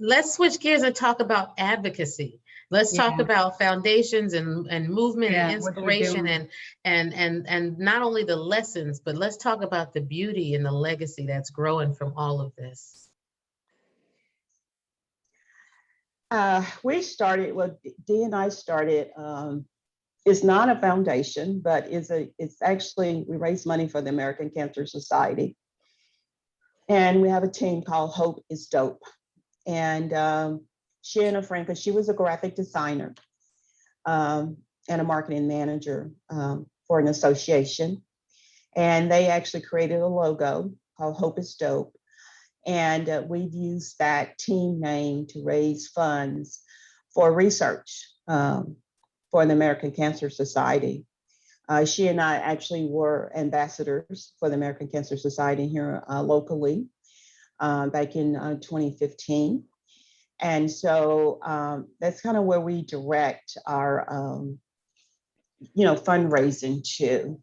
Let's switch gears and talk about advocacy. Let's talk about foundations and movement and inspiration and not only the lessons, but let's talk about the beauty and the legacy that's growing from all of this. We started, well, Dee and I started, it's not a foundation, but it's actually, we raise money for the American Cancer Society. And we have a team called Hope is Dope. And she and a friend, because she was a graphic designer and a marketing manager for an association. And they actually created a logo called Hope is Dope. And we've used that team name to raise funds for research for the American Cancer Society. She and I actually were ambassadors for the American Cancer Society here locally back in 2015. And so that's kind of where we direct our, fundraising to.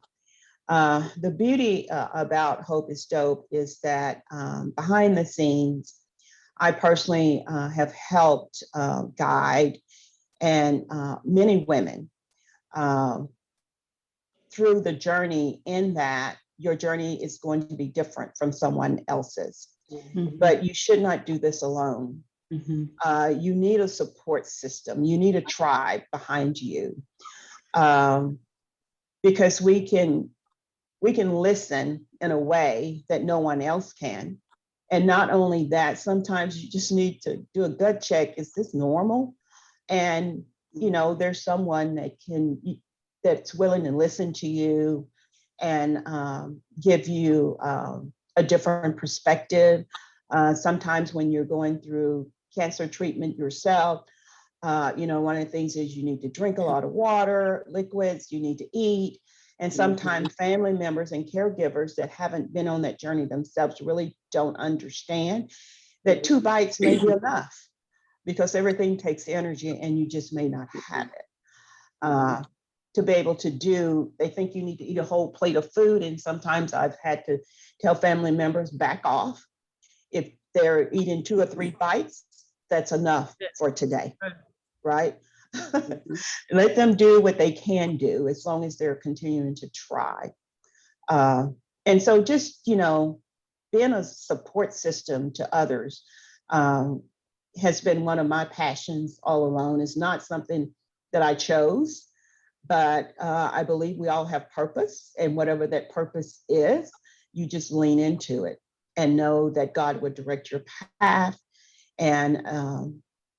The beauty about Hope is Dope is that behind the scenes, I personally have helped guide and many women through the journey, in that your journey is going to be different from someone else's. But you should not do this alone. You need a support system. You need a tribe behind you, because we can we can listen in a way that no one else can. And not only that, sometimes you just need to do a gut check. Is this normal? And, you know, there's someone that's willing to listen to you and give you a different perspective. Sometimes when you're going through cancer treatment yourself, you know, one of the things is you need to drink a lot of water, liquids, you need to eat. And sometimes family members and caregivers that haven't been on that journey themselves really don't understand that 2 bites may be enough, because everything takes energy and you just may not have it. To be able to do, they think you need to eat a whole plate of food. And sometimes I've had to tell family members, back off. If they're eating 2 or 3 bites, that's enough for today, right? Let them do what they can do as long as they're continuing to try. And so just, you know, being a support system to others has been one of my passions all along. It's not something that I chose, but I believe we all have purpose, and whatever that purpose is, you just lean into it and know that God would direct your path, and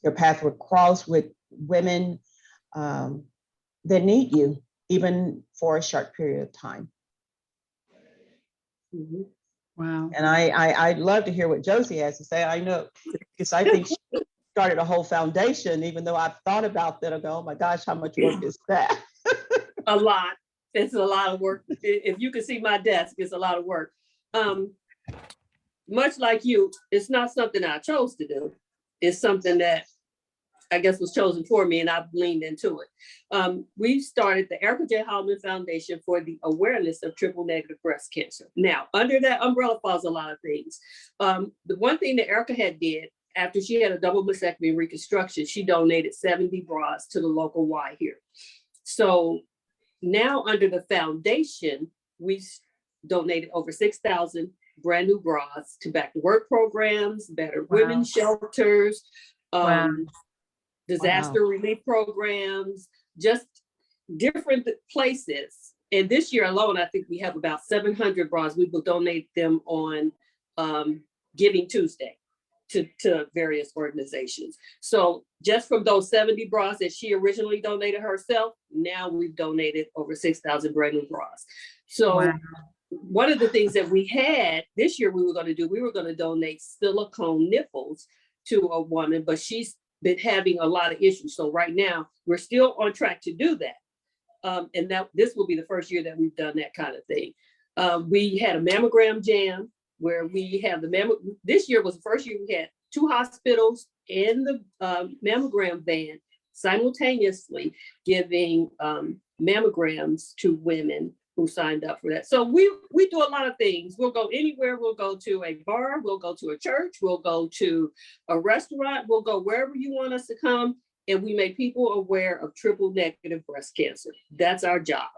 your path would cross with women that need you, even for a short period of time. Wow. And I'd love to hear what Josie has to say. I know, because I think she started a whole foundation, even though I've thought about that. I go, oh my gosh, how much work is that? A lot. It's a lot of work. If you can see my desk, it's a lot of work. Much like you, it's not something I chose to do. It's something that I guess was chosen for me, and I've leaned into it. We started the Erica J. Hallman Foundation for the awareness of triple negative breast cancer. Now, under that umbrella falls a lot of things. The one thing that Erica had did after she had a double mastectomy and reconstruction, she donated 70 bras to the local Y here. So now under the foundation, we donated over 6,000 brand new bras to back to work programs, better women's shelters, disaster relief programs, just different places. And this year alone, I think we have about 700 bras. We will donate them on Giving Tuesday to various organizations. So just from those 70 bras that she originally donated herself, now we've donated over 6,000 brand new bras. So one of the things that we had this year we were going to donate silicone nipples to a woman, but she's been having a lot of issues. So right now we're still on track to do that. And that this will be the first year that we've done that kind of thing. We had a mammogram jam where we have this year was the first year we had 2 hospitals and the mammogram van simultaneously giving mammograms to women who signed up for that. So we do a lot of things. We'll go anywhere. We'll go to a bar, we'll go to a church, we'll go to a restaurant, we'll go wherever you want us to come. And we make people aware of triple negative breast cancer. That's our job.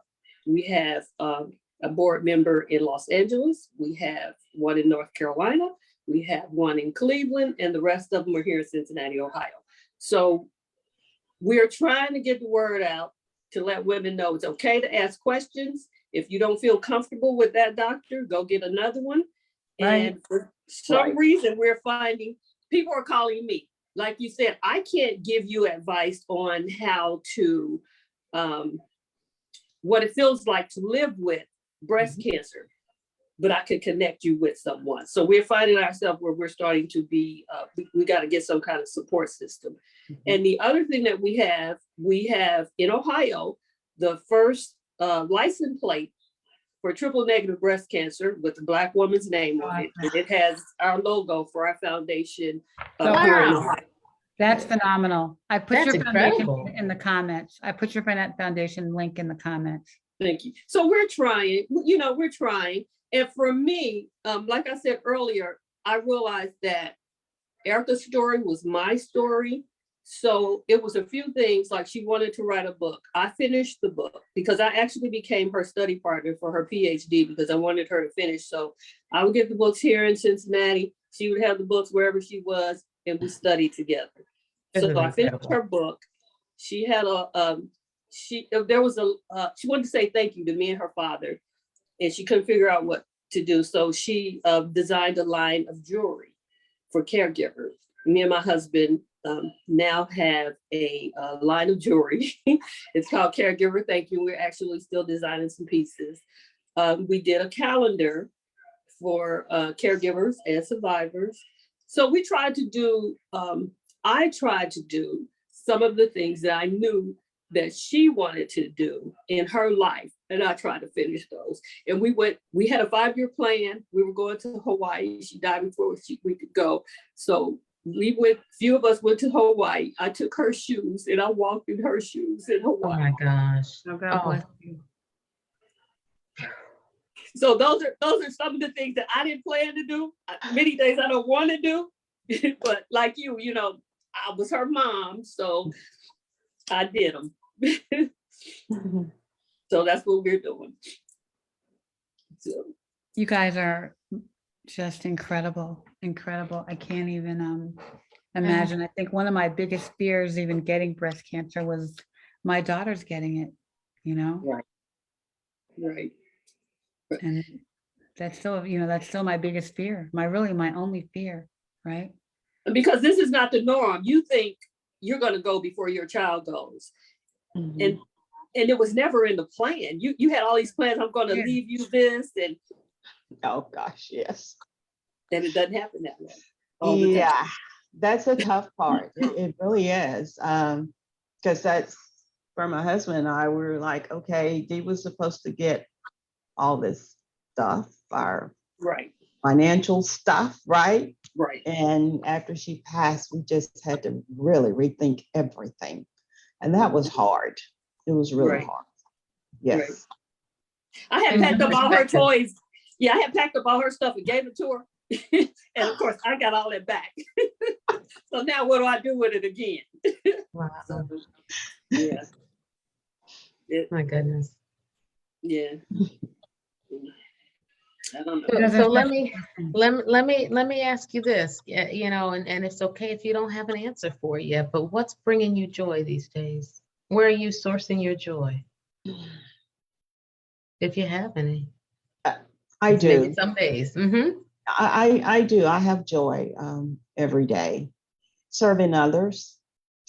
We have a board member in Los Angeles. We have one in North Carolina. We have one in Cleveland, and the rest of them are here in Cincinnati, Ohio. So we're trying to get the word out to let women know it's okay to ask questions. If you don't feel comfortable with that doctor, go get another one. And for some reason, we're finding people are calling me. Like you said, I can't give you advice on how to, what it feels like to live with breast cancer, but I could connect you with someone. So we're finding ourselves where we're starting to be, we got to get some kind of support system. And the other thing that we have in Ohio, the first license plate for triple negative breast cancer with the Black woman's name on it. And it has our logo for our foundation. Here in Ohio. That's phenomenal. I put That's your foundation incredible. in the comments. I put your foundation link in the comments. Thank you. So we're trying, we're trying. And for me, like I said earlier, I realized that Erica's story was my story. So it was a few things, like she wanted to write a book. I finished the book because I actually became her study partner for her PhD because I wanted her to finish. So I would get the books here in Cincinnati. She would have the books wherever she was, and we studied together. So I finished her book. She had she wanted to say thank you to me and her father and she couldn't figure out what to do. So she designed a line of jewelry for caregivers. Me and my husband now have a line of jewelry. It's called Caregiver Thank You. We're actually still designing some pieces. We did a calendar for caregivers and survivors. So we tried to do, I tried to do some of the things that I knew that she wanted to do in her life. And I tried to finish those. And we had a 5-year plan. We were going to Hawaii. She died before we could go. So few of us went to Hawaii. I took her shoes and I walked in her shoes in Oh Hawaii. my gosh. Oh, God Oh. bless you. So those are some of the things that I didn't plan to do. Many days I don't want to do, but like you know, I was her mom, so I did them. So that's what we're doing. So, You guys are just incredible, incredible. I can't even imagine. I think one of my biggest fears even getting breast cancer was my daughter's getting it, you know? right. And that's still, that's still my biggest fear, my only fear, right? Because this is not the norm. You think you're going to go before your child goes. Mhm. And it was never in the plan. You had all these plans. I'm going to Yeah. leave you this, and Oh, gosh, yes. it doesn't happen that way. all the time. Yeah, that's a tough part. It really is. Because that's for my husband and I, we were like, okay, Dee was supposed to get all this stuff, our Right. financial stuff, right? Right. And after she passed, we just had to really rethink everything. And that was hard. It was really Right. hard. Yes. I had And packed up all her perspective. toys. Yeah, I had packed up all her stuff and gave it to her. And of course, I got all that back. So now what do I do with it again? Wow. Yeah. My goodness. Yeah. I don't know. Because So it's let such- me ask you this, and it's okay if you don't have an answer for it yet, but what's bringing you joy these days? Where are you sourcing your joy? If you have any. I do. Maybe some days. Mm-hmm. I do. I have joy every day, serving others,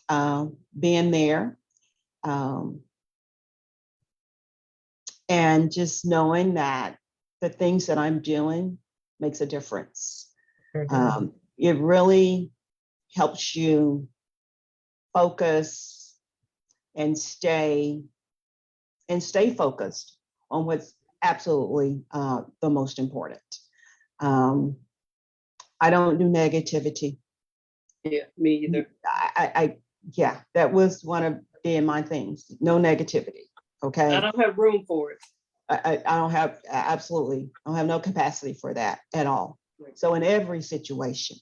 being there, and just knowing that the things that I'm doing makes a difference. It really helps you focus and stay focused on what's absolutely the most important. I don't do negativity. Yeah, me either. Yeah, that was one of my things. No negativity. Okay. I don't have room for it. I don't have absolutely. I don't have no capacity for that at all. Right. So in every situation,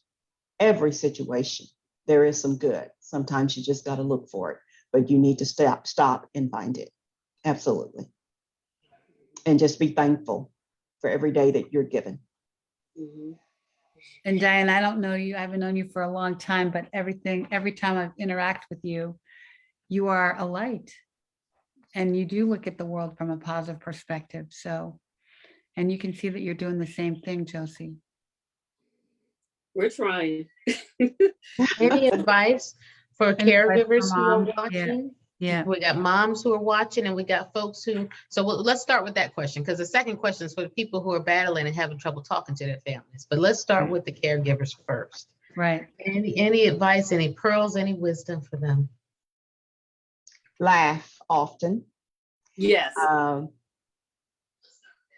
there is some good. Sometimes you just got to look for it, but you need to stop and find it. Absolutely. And just be thankful for every day that you're given. Mhm. And Diane, I don't know you, I haven't known you for a long time, but every time I interact with you, you are a light. And you do look at the world from a positive perspective. So, and you can see that you're doing the same thing, Josie. We're trying. Any advice for Any advice for caregivers who are moms? watching? Yeah. We got moms who are watching, and we got folks who, let's start with that question, because the second question is for the people who are battling and having trouble talking to their families. But let's start with the caregivers first. Right. Any advice, any pearls, any wisdom for them? Laugh often. Yes.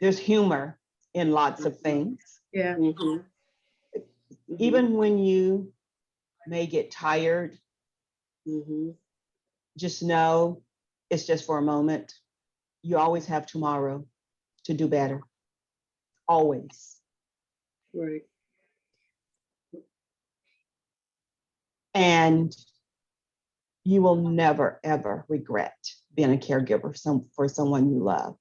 There's humor in lots of things. Yeah. Mhm. Even when you may get tired, Mhm. just know it's just for a moment. You always have tomorrow to do better. Always. Right. And you will never, ever regret being a caregiver for someone you love.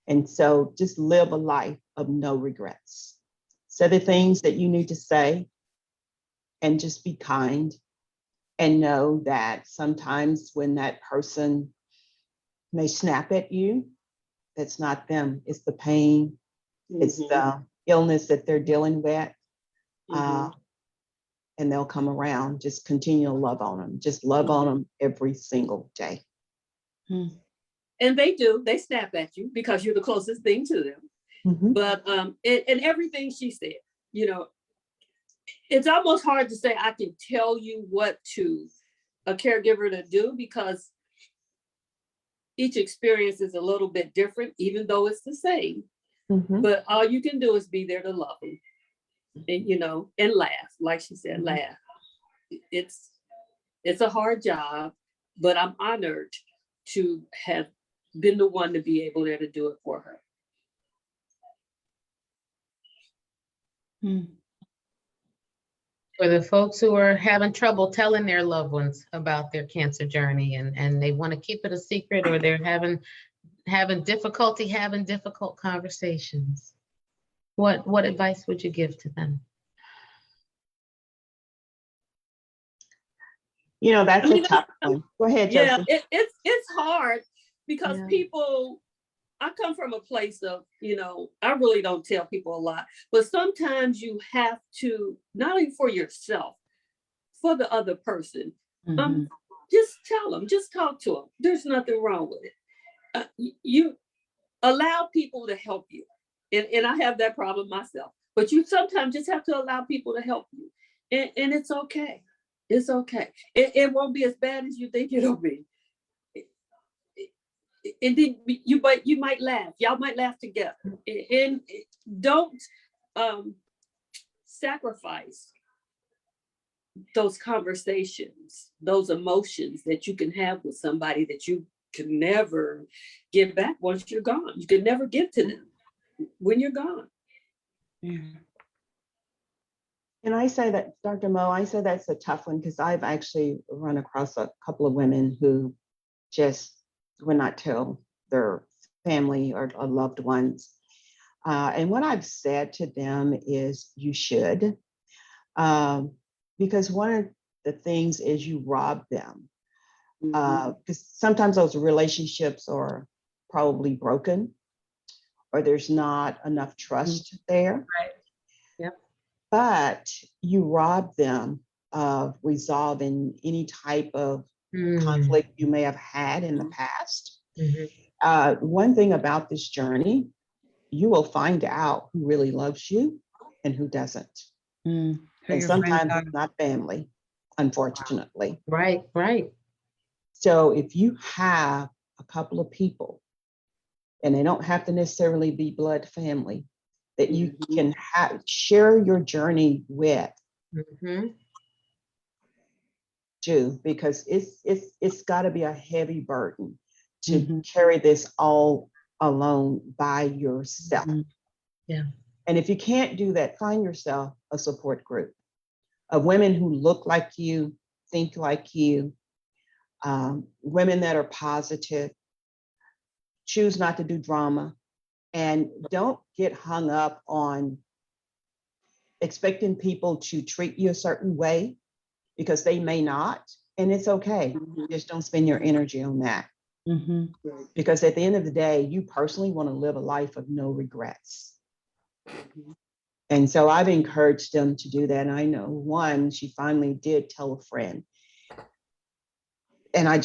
And so just live a life of no regrets. Say the things that you need to say and just be kind, and know that sometimes when that person may snap at you, that's not them. It's the pain, it's Mhm, the illness that they're dealing with. mhm. And they'll come around. Just continue to love on them. Just love on them every single day. And they do, they snap at you because you're the closest thing to them. Mhm. But and everything she said, you know, it's almost hard to say I can tell you what to a caregiver to do because each experience is a little bit different, even though it's the same. Mhm. But all you can do is be there to love them, and you know, and laugh, like she said, Mhm. laugh. It's a hard job, but I'm honored to have been the one to be able there to do it for her. For the folks who are having trouble telling their loved ones about their cancer journey and they want to keep it a secret, or they're having difficulty having difficult conversations, what advice would you give to them? You know, that's I mean, a tough one. Go ahead, yeah, Josie. it's hard because Yeah. people, I come from a place of, you know, I really don't tell people a lot, but sometimes you have to, not only for yourself, for the other person, Mhm. just tell them, just talk to them. There's nothing wrong with it. You allow people to help you. And I have that problem myself, but you sometimes just have to allow people to help you. And it's okay. It's okay. It won't be as bad as you think it'll be. And then you might laugh. Y'all might laugh together. And don't sacrifice those conversations, those emotions that you can have with somebody that you can never give back once you're gone. You can never give to them when you're gone. Yeah. And I say that, Dr. Mo, I say that's a tough one because I've actually run across a couple of women who just would not tell their family or loved ones. And what I've said to them is you should, because one of the things is you rob them. Because sometimes those relationships are probably broken or there's not enough trust there. Right. Yep. But you rob them of resolving any type of conflict you may have had in the past. One thing about this journey, you will find out who really loves you and who doesn't. Who And your friends sometimes are. it's not family, unfortunately. Right. So if you have a couple of people, and they don't have to necessarily be blood family, that you can share your journey with, do, because it's got to be a heavy burden to carry this all alone by yourself. Yeah. And if you can't do that, find yourself a support group of women who look like you, think like you, women that are positive. Choose not to do drama, and don't get hung up on expecting people to treat you a certain way because they may not, and it's okay. Just don't spend your energy on that. Because at the end of the day, you personally want to live a life of no regrets. And so I've encouraged them to do that. And I know one, she finally did tell a friend. And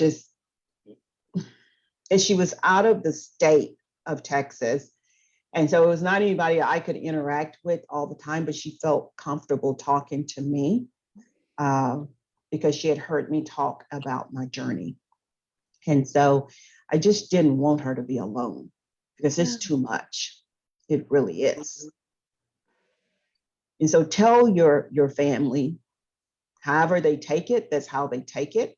she was out of the state of Texas. And so it was not anybody I could interact with all the time, but she felt comfortable talking to me because she had heard me talk about my journey. And so I just didn't want her to be alone because it's too much. It really is. And so tell your family, however they take it, that's how they take it.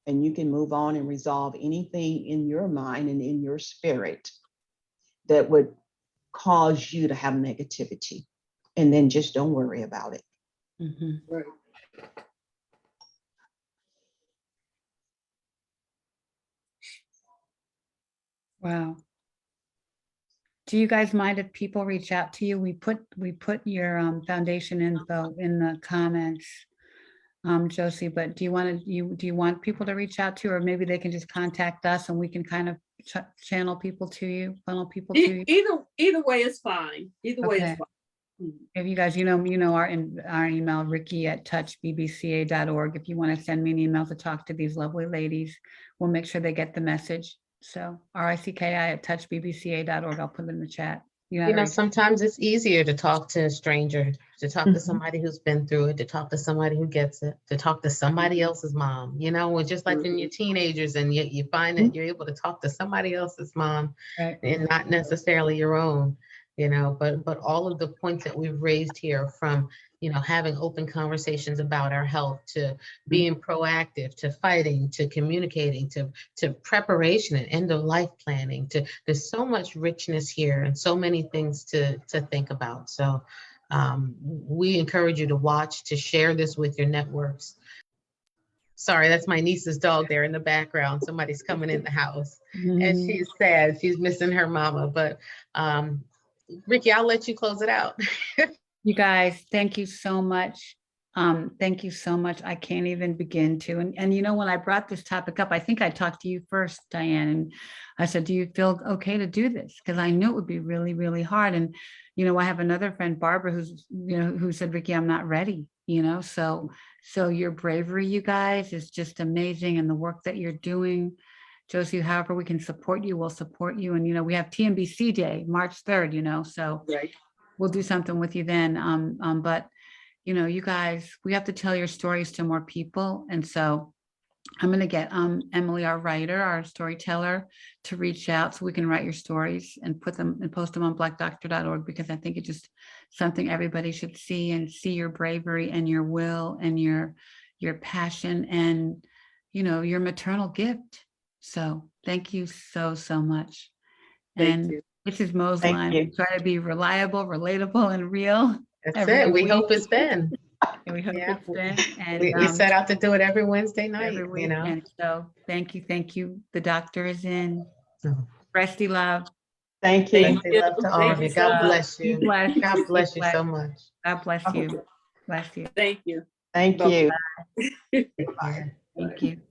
And you can move on and resolve anything in your mind and in your spirit that would cause you to have negativity. And then just don't worry about it. Right. Wow. Do you guys mind if people reach out to you? We put your foundation info in the comments, Josie, but do you want people to reach out to you, or maybe they can just contact us and we can kind of channel people to you, funnel people to you? Either way is fine. Either way Okay. is fine. Mhm. If you guys, our email, ricky@touchbbca.org. If you want to send me an email to talk to these lovely ladies, we'll make sure they get the message. So RICKI@touchbbca.org. I'll put it in the chat. Sometimes it's easier to talk to a stranger, to talk to Mhm. somebody who's been through it, to talk to somebody who gets it, to talk to somebody else's mom, it's just like when you're teenagers and you find that you're able to talk to somebody else's mom Right. and not necessarily your own, but all of the points that we've raised here from, having open conversations about our health, to being proactive, to fighting, to communicating, to preparation and end of life planning, there's so much richness here and so many things to think about. So we encourage you to watch, to share this with your networks. Sorry, that's my niece's dog there in the background. Somebody's coming in the house and she's sad. She's missing her mama. But Ricky, I'll let you close it out. You guys, thank you so much. Thank you so much. I can't even begin to. And when I brought this topic up, I think I talked to you first, Diane, and I said, do you feel okay to do this? Because I knew it would be really, really hard. And, I have another friend, Barbara, who said, Ricky, I'm not ready, so your bravery, you guys, is just amazing. And the work that you're doing, Josie, however we can support you, we'll support you. And, we have TNBC Day, March 3rd, so Right. we'll do something with you then. But you guys, we have to tell your stories to more people. And so I'm going to get Emily, our writer, our storyteller, to reach out so we can write your stories and put them and post them on blackdoctor.org, because I think it's just something everybody should see, and see your bravery and your will and your passion and, your maternal gift. So thank you so, so much. Thank you. This is Mo's Thank line. you. We try to be reliable, relatable, and real. That's Every it. We week. hope it's been. And we hope Yeah. it's been. And We set out to do it every Wednesday night, every week. And so thank you. The doctor is in. Oh. Breasty love. Thank you. Thank you. Love to all of you. God bless Be you. blessed. God bless you Be so blessed. much. God bless you. Bless you. Thank you. Thank Bye-bye. you. Take care. Thank you.